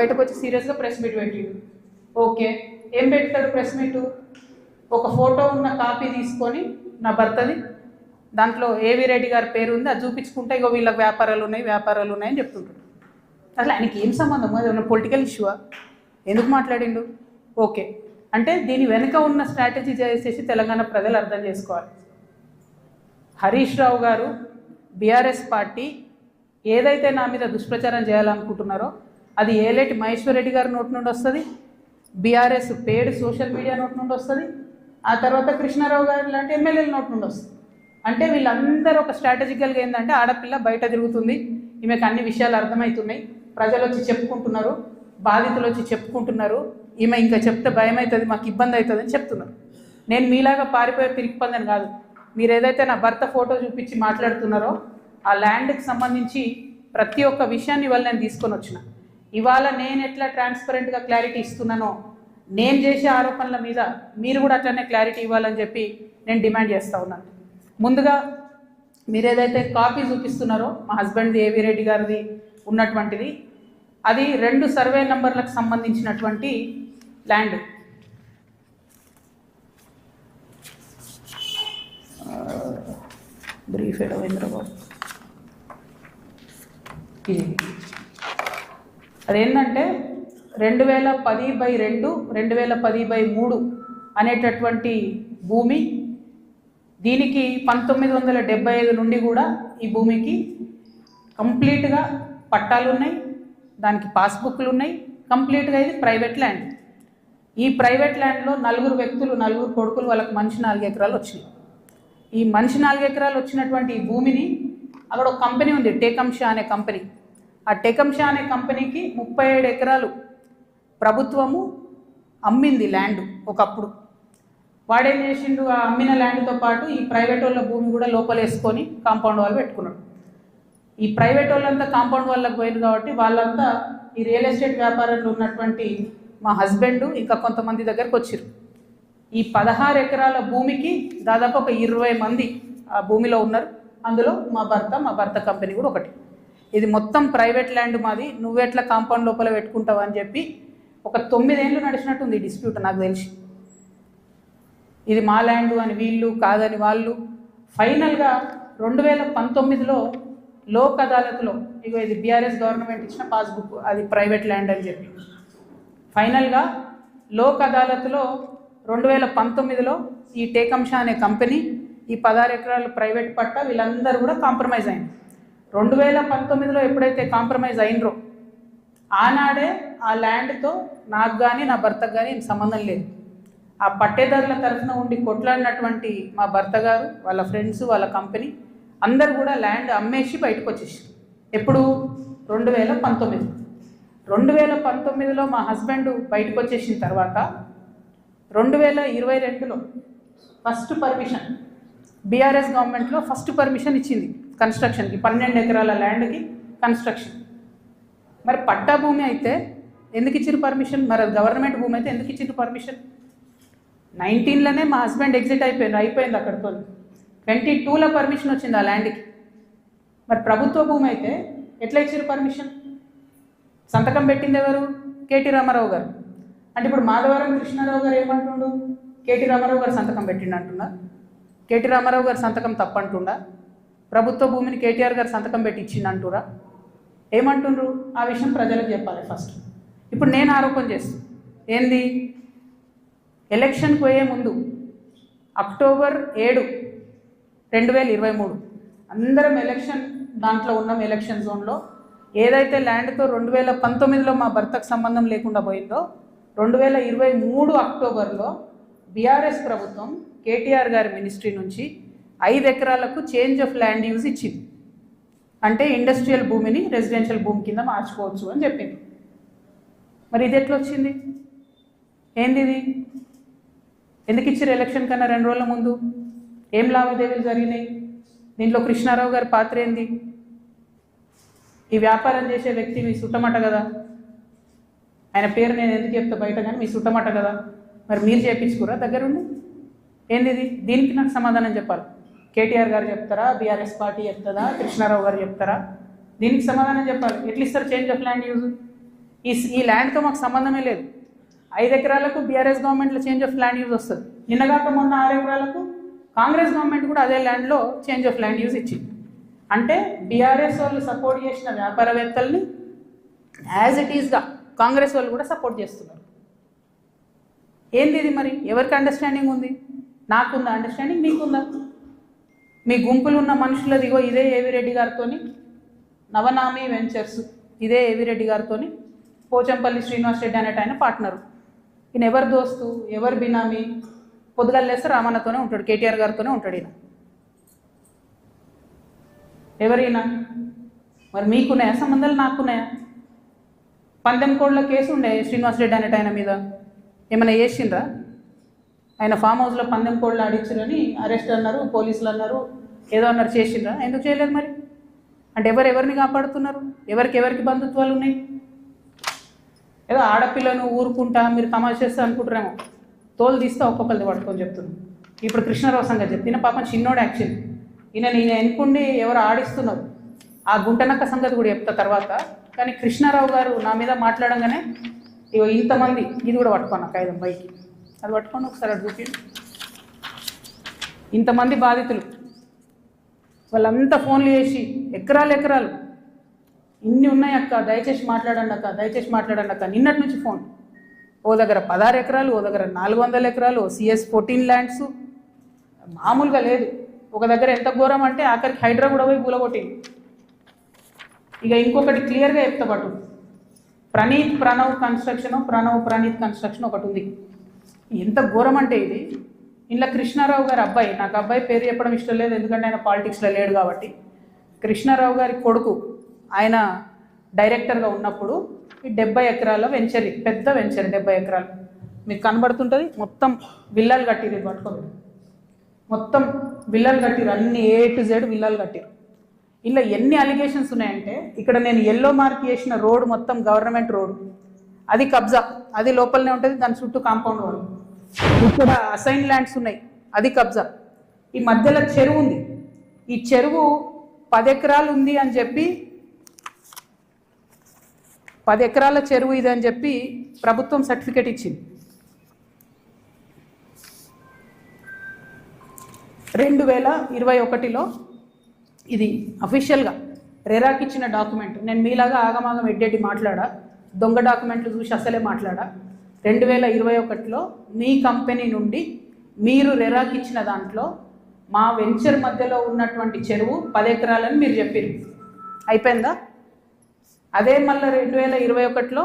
బయటకు వచ్చి సీరియస్గా ప్రెస్ మీట్ పెట్టిండు. ఓకే, ఏం పెడతాడు ప్రెస్ మీట్? ఒక ఫోటో ఉన్న కాపీ తీసుకొని నా భర్తది, దాంట్లో ఏవి రెడ్డి గారి పేరు ఉంది, అది చూపించుకుంటే ఇగో వీళ్ళకి వ్యాపారాలు ఉన్నాయని చెప్తుంటాడు. అసలు ఆయనకి ఏం సంబంధం? అది ఉన్న పొలిటికల్ ఇష్యూవా? ఎందుకు మాట్లాడిండు? ఓకే, అంటే దీని వెనుక ఉన్న స్ట్రాటజీ చేసేసి తెలంగాణ ప్రజలు అర్థం చేసుకోవాలి. హరీష్ రావు గారు, బీఆర్ఎస్ పార్టీ ఏదైతే నా మీద దుష్ప్రచారం చేయాలనుకుంటున్నారో అది ఏలేటి మహేశ్వర్ రెడ్డి గారి నోటి నుండి వస్తుంది, బీఆర్ఎస్ పేడ్ సోషల్ మీడియా నోటి నుండి వస్తుంది, ఆ తర్వాత కృష్ణారావు గారు లాంటి ఎమ్మెల్యేల నోటి నుండి వస్తుంది. అంటే వీళ్ళందరూ ఒక స్ట్రాటజికల్గా ఏంటంటే ఆడపిల్ల బయట తిరుగుతుంది, ఈమెకు అన్ని విషయాలు అర్థమవుతున్నాయి, ప్రజలు వచ్చి చెప్పుకుంటున్నారు, బాధితులు వచ్చి చెప్పుకుంటున్నారు, ఈమె ఇంకా చెప్తే భయం అవుతుంది, మాకు ఇబ్బంది అవుతుంది అని చెప్తున్నారు. నేను మీలాగా పారిపోయే తిరిగి పొందని కాదు. మీరు ఏదైతే నా భర్త ఫోటో చూపించి మాట్లాడుతున్నారో ఆ ల్యాండ్కి సంబంధించి ప్రతి ఒక్క విషయాన్ని ఇవాళ నేను తీసుకొని వచ్చిన. ఇవాళ నేను ఎట్లా ట్రాన్స్పరెంట్గా క్లారిటీ ఇస్తున్నానో నేను చేసే ఆరోపణల మీద మీరు కూడా అట్లనే క్లారిటీ ఇవ్వాలని చెప్పి నేను డిమాండ్ చేస్తూ ఉన్నాను. ముందుగా మీరు ఏదైతే కాపీ చూపిస్తున్నారో మా హస్బెండ్ది ఏవి రెడ్డి గారిది ఉన్నటువంటిది, అది 2 సర్వే నంబర్లకు సంబంధించినటువంటి ల్యాండ్. బ్రీఫ్ హైదరాబాద్ ఇది అదేంటంటే 2010/2 2010/3 అనేటటువంటి భూమి. దీనికి 1975 నుండి కూడా ఈ భూమికి కంప్లీట్గా పట్టాలు ఉన్నాయి, దానికి పాస్బుక్లు ఉన్నాయి, కంప్లీట్గా ఇది ప్రైవేట్ ల్యాండ్. ఈ ప్రైవేట్ ల్యాండ్లో 4 వ్యక్తులు, 4 కొడుకులు, వాళ్ళకి మనిషి 4 ఎకరాలు వచ్చినాయి. ఈ మనిషి 4 ఎకరాలు వచ్చినటువంటి ఈ భూమిని అక్కడ ఒక కంపెనీ ఉంది, టేకంషా అనే కంపెనీ. ఆ టేకంషా అనే కంపెనీకి 37 ఎకరాలు ప్రభుత్వము అమ్మింది ల్యాండ్ ఒకప్పుడు. వాడేం చేసిండు, ఆ అమ్మిన ల్యాండ్తో పాటు ఈ ప్రైవేట్ వాళ్ళ భూమి కూడా లోపలేసుకొని కాంపౌండ్ వాళ్ళు పెట్టుకున్నాడు. ఈ ప్రైవేట్ వాళ్ళంతా కాంపౌండ్ వాళ్ళకి పోయింది కాబట్టి వాళ్ళంతా ఈ రియల్ ఎస్టేట్ వ్యాపారంలో ఉన్నటువంటి మా హస్బెండ్ ఇంకా కొంతమంది దగ్గరకు వచ్చారు. ఈ 16 ఎకరాల భూమికి దాదాపు ఒక 20 మంది ఆ భూమిలో ఉన్నారు. అందులో మా భర్త కంపెనీ కూడా ఒకటి. ఇది మొత్తం ప్రైవేట్ ల్యాండ్ మాది, నువ్వెట్లా కాంపౌండ్ లోపల పెట్టుకుంటావు అని చెప్పి ఒక 9 ఏళ్ళు నడిచినట్టుంది ఈ డిస్ప్యూట్ నాకు తెలిసి. ఇది మా ల్యాండ్ అని వీళ్ళు, కాదని వాళ్ళు. ఫైనల్గా 2019లో లోక్ అదాలత్లో, ఇగో ఇది బీఆర్ఎస్ గవర్నమెంట్ ఇచ్చిన పాస్బుక్, అది ప్రైవేట్ ల్యాండ్ అని చెప్పి ఫైనల్గా లోక్ అదాలత్లో 2019లో ఈ టేకంషా అనే కంపెనీ, ఈ 16 ఎకరాల ప్రైవేట్ పట్టా వీళ్ళందరూ కూడా కాంప్రమైజ్ అయింది. 2019లో ఎప్పుడైతే కాంప్రమైజ్ అయినరో ఆనాడే ఆ ల్యాండ్తో నాకు కానీ నా భర్తకు కానీ సంబంధం లేదు. ఆ పట్టేదారుల తరఫున ఉండి కొట్లాడినటువంటి మా భర్త గారు, వాళ్ళ ఫ్రెండ్స్, వాళ్ళ కంపెనీ అందరు కూడా ల్యాండ్ అమ్మేసి బయటకు వచ్చేసారు. ఎప్పుడు? 2019. 2019లో మా హస్బెండ్ బయటకు వచ్చేసిన తర్వాత 2022లో ఫస్ట్ పర్మిషన్, బీఆర్ఎస్ గవర్నమెంట్లో ఫస్ట్ పర్మిషన్ ఇచ్చింది కన్స్ట్రక్షన్కి, 12 ఎకరాల ల్యాండ్కి కన్స్ట్రక్షన్. మరి పట్టా భూమి అయితే ఎందుకు ఇచ్చిన పర్మిషన్? మరి అది గవర్నమెంట్ భూమి అయితే ఎందుకు ఇచ్చిన పర్మిషన్? 19లోనే మా హస్బెండ్ ఎగ్జిట్ అయిపోయింది అక్కడితో. 22లో పర్మిషన్ వచ్చింది ఆ ల్యాండ్కి. మరి ప్రభుత్వ భూమి అయితే ఎట్లా ఇచ్చారు పర్మిషన్? సంతకం పెట్టింది ఎవరు? కేటీ రామారావు గారు. అంటే ఇప్పుడు మాధవరం కృష్ణారావు గారు ఏమంటుండు? కేటీ రామారావు గారు సంతకం పెట్టిండు అంటున్నా. కేటీ రామారావు గారు సంతకం తప్పంటుండా? ప్రభుత్వ భూమిని కేటీఆర్ గారు సంతకం పెట్టి ఇచ్చిండు అంటురా? ఏమంటుండ్రు? ఆ విషయం ప్రజలకు చెప్పాలి ఫస్ట్. ఇప్పుడు నేను ఆరోపణ చేస్తాను ఏంది, ఎలక్షన్కి పోయే ముందు అక్టోబర్ 7, 2023 అందరం ఎలక్షన్ దాంట్లో ఉన్నాం. ఎలక్షన్ జోన్లో ఏదైతే ల్యాండ్తో 2019లో మా భర్తకు సంబంధం లేకుండా పోయిందో 2023 అక్టోబర్లో బీఆర్ఎస్ ప్రభుత్వం కేటీఆర్ గారి మినిస్ట్రీ నుంచి 5 ఎకరాలకు చేంజ్ ఆఫ్ ల్యాండ్ యూజ్ ఇచ్చింది. అంటే ఇండస్ట్రియల్ భూమిని రెసిడెన్షియల్ భూమి కింద మార్చుకోవచ్చు అని చెప్పింది. మరి ఇది ఎట్లా వచ్చింది? ఏంది ఇది? ఎందుకు ఇచ్చారు ఎలక్షన్ కన్నా 2 రోజుల ముందు? ఏం లావాదేవీలు జరిగినాయి? దీంట్లో కృష్ణారావు గారి పాత్ర ఏంది? ఈ వ్యాపారం చేసే వ్యక్తి మీ సుట్టమట కదా, ఆయన పేరు నేను ఎందుకు చెప్తా బయట, కానీ మీ సుట్టమట కదా. మరి మీరు చేయించుకురా దగ్గరుండి? ఏంది ఇది? దీనికి నాకు సమాధానం చెప్పాలి. కేటీఆర్ గారు చెప్తారా, బీఆర్ఎస్ పార్టీ చెప్తుందా, కృష్ణారావు గారు చెప్తారా? దీనికి సమాధానం చెప్పాలి. ఎట్లా ఇస్తారు చేంజ్ ఆఫ్ ల్యాండ్ యూజ్? ఈ ల్యాండ్తో మాకు సంబంధమే లేదు. 5 ఎకరాలకు బీఆర్ఎస్ గవర్నమెంట్లో చేంజ్ ఆఫ్ ల్యాండ్ యూజ్ వస్తుంది. నిన్నగాక మొన్న 6 ఎకరాలకు కాంగ్రెస్ గవర్నమెంట్ కూడా అదే ల్యాండ్లో చేంజ్ ఆఫ్ ల్యాండ్ యూజ్ ఇచ్చింది. అంటే బీఆర్ఎస్ వాళ్ళు సపోర్ట్ చేసిన వ్యాపారవేత్తల్ని యాజ్ ఇట్ ఈస్గా కాంగ్రెస్ వాళ్ళు కూడా సపోర్ట్ చేస్తున్నారు. ఏంది ఇది మరి? ఎవరికి అండర్స్టాండింగ్ ఉంది? నాకుందా అండర్స్టాండింగ్? మీకుందా? మీ గుంపులు ఉన్న మనుషులది ఇగో ఇదే ఏవిరెడ్డి గారితో నవనామి వెంచర్స్, ఇదే ఏవిరెడ్డి గారితో పోచంపల్లి శ్రీనివాస్ రెడ్డి అనేట ఆయన పార్ట్నరు. ఈయన ఎవరు దోస్తు, ఎవరు బినామీ? పొద్దుగల్లేస్తే రామన్నతోనే ఉంటాడు, కేటీఆర్ గారితోనే ఉంటాడు ఈయన. ఎవరైనా మరి మీకున్నాయా సంబంధాలు? నాకున్నాయా? పందెం కోళ్ళ కేసు ఉండే శ్రీనివాస్ రెడ్డి అనేట ఆయన మీద, ఏమైనా చేసిండ్రా? ఆయన ఫామ్ హౌస్లో పందెం కోళ్ళు ఆడించారని అరెస్ట్ అన్నారు, పోలీసులు అన్నారు, ఏదో అన్నారు, చేసిండ్రా? ఎందుకు చేయలేదు మరి? అంటే ఎవరెవరిని కాపాడుతున్నారు? ఎవరికి బంధుత్వాలు ఉన్నాయి? ఏదో ఆడపిల్లను ఊరుకుంటా మీరు తమాషా చేస్తా అనుకుంటారేమో, తోలు తీస్తే ఒక్కొక్కరిది పట్టుకొని చెప్తున్నాను. ఇప్పుడు కృష్ణారావు సంగతి చెప్తే పాపం చిన్నోడు యాక్చువల్లీ, నేను ఎన్నుకుండి ఎవరు ఆడిస్తున్నారు, ఆ గుంటనక్క సంగతి కూడా చెప్తా తర్వాత. కానీ కృష్ణారావు గారు నా మీద మాట్లాడంగానే ఇగో ఇంతమంది, ఇది కూడా పట్టుకోను నాకు 5 బైక్, అది పట్టుకోండి ఒకసారి, అది చూపి. ఇంతమంది బాధితులు వాళ్ళంతా ఫోన్లు చేసి ఎకరాలు ఇన్ని ఉన్నాయి అక్క, దయచేసి మాట్లాడండి అక్క. నిన్నటి నుంచి ఫోన్, ఓ దగ్గర 16 ఎకరాలు, ఓ దగ్గర 400 ఎకరాలు, CS 14 ల్యాండ్స్, మామూలుగా లేదు. ఒక దగ్గర ఎంత ఘోరం అంటే ఆఖరికి హైడ్రా కూడా పోయి కూలగొట్టింది. ఇక ఇంకొకటి క్లియర్గా చెప్తా పాటు, ప్రణీత్ కన్స్ట్రక్షన్ ఒకటి ఉంది. ఎంత ఘోరం అంటే ఇది, ఇంట్లో కృష్ణారావు గారి అబ్బాయి, నాకు అబ్బాయి పేరు చెప్పడం ఇష్టం లేదు ఎందుకంటే ఆయన పాలిటిక్స్లో లేడు కాబట్టి, కృష్ణారావు గారి కొడుకు ఆయన డైరెక్టర్గా ఉన్నప్పుడు ఈ 70 ఎకరాల వెంచర్, పెద్ద వెంచర్ 70 ఎకరాలు మీకు కనబడుతుంటుంది. మొత్తం విల్లాలు కట్టిరు, ఇది పట్టుకోండి, మొత్తం విల్లాలు కట్టిరు, అన్ని A to Z విల్లాలు కట్టిరు. ఇలా ఎన్ని అలిగేషన్స్ ఉన్నాయంటే, ఇక్కడ నేను ఎల్లో మార్క్ చేసిన రోడ్ మొత్తం గవర్నమెంట్ రోడ్, అది కబ్జా, అది లోపలనే ఉంటుంది, దాని చుట్టూ కాంపౌండ్ వాళ్ళు. ఇక్కడ అసైన్ ల్యాండ్స్ ఉన్నాయి, అది కబ్జా. ఈ మధ్యలో చెరువు ఉంది, ఈ చెరువు 10 ఎకరాలు ఉంది అని చెప్పి, 10 ఎకరాల చెరువు ఇది అని చెప్పి ప్రభుత్వం సర్టిఫికేట్ ఇచ్చింది. 2021లో ఇది అఫీషియల్గా రెరాకి ఇచ్చిన డాక్యుమెంట్. నేను మీలాగా ఆగమాగం ఎడ్డెడ్డి మాట్లాడా, దొంగ డాక్యుమెంట్లు చూసి అసలే మాట్లాడా. 2021లో మీ కంపెనీ నుండి మీరు రెరాకి ఇచ్చిన దాంట్లో మా వెంచర్ మధ్యలో ఉన్నటువంటి చెరువు 10 ఎకరాలని మీరు చెప్పారు. అయిపోయిందా? అదే మళ్ళీ 2021లో